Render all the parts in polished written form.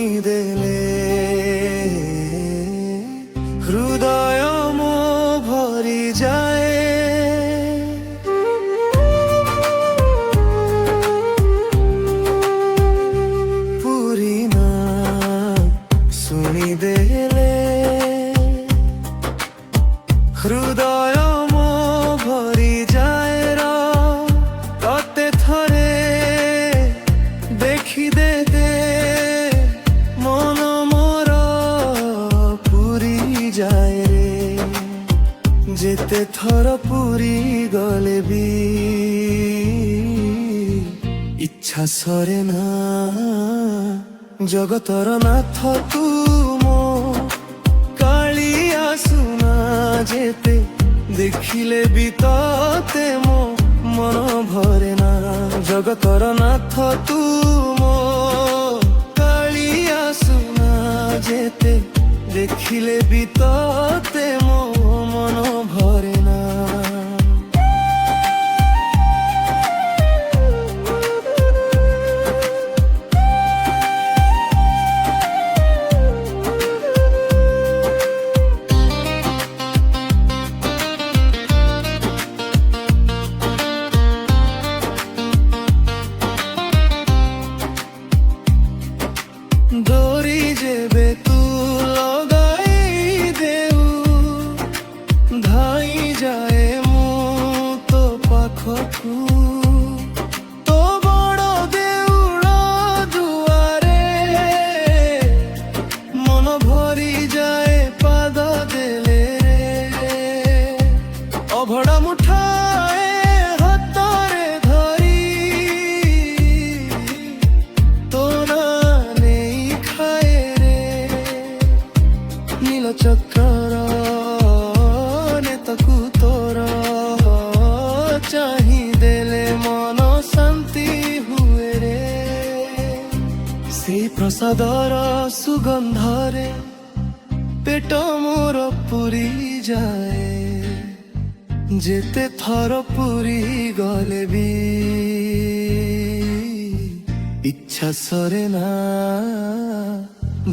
শুনিদেলে হৃদয় মো ভরি যায়। পুরি না শুনিদেলে হৃদয় মো ভরি যায় ততে থরে দেখি দে মন মোর পুরি যায় রে। যেতে থর পুরি গলে বি ইচ্ছা সরে না জগতর নাথ তুম কালিয়া সুনা যেতে দেখিলে বি ততে মো মন ভরে না। জগতর নাথ তুম কালিয়া সুনা যেতে দেখিলে বি ততে মো মন ভরে না। দড়ি যেবে তু লগাই দেউ ধাই যায় মু তো পাখকু তো বড় দেউଳ দুয়ারে মন ভরি যায় পাদ দেলে রে। অভଡ଼ା মুঠাଏ হাତରେ ধরি তো না নেই খাଏ রে। নীল চক্রর নেতকু তোর চাহি দেলে মন শান্তি হুয়ে রে। সেই প্রসাদর সুগন্ধরে পেট মোর পুরি যায়। যেতে থর পুরি গলে বি ইচ্ছা সরে না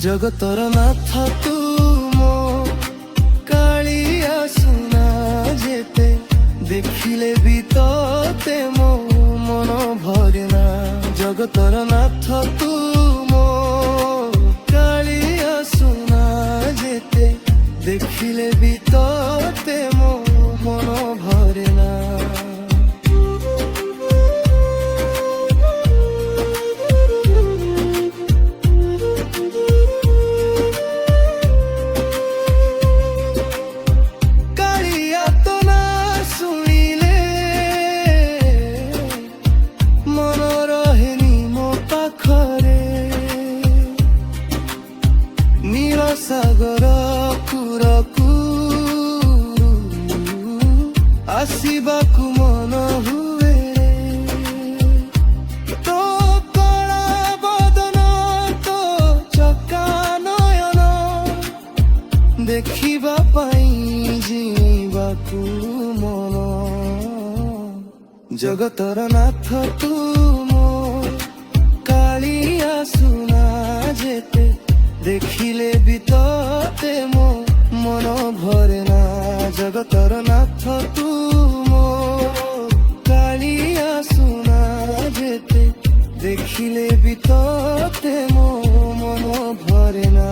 জগতর নাথ তুম কালিয়া সুনা যেতে দেখিলে বি ততে মো মন ভরে না। জগতর নাথ তুম কালিয়া সুনা যেতে দেখিলে বি ততে মো মন ভরে না। কালিয়া তো না শুনিলে মন রহেনি মো পাখরে। নীল সাগর কুরকু আসিবাকু মন হুয়ে তো কଳା বদନ তো চকা নয়ନ ଦେଖିବା ପାଇଁ ଯିବାକୁ ମନ। ଜଗତର ନାଥ ତୁମ କାଳିଆ ସୁନା ଯେତେ ଦେଖିଲେ ବି ତତେ ମୋ ମନ ଭରେ ନା। ଜଗତର ନାଥ ତୁମ କାଳିଆ ସୁନା ଯେତେ ଦେଖିଲେ ବି ତତେ ମୋ ମନ ଭରେ ନା।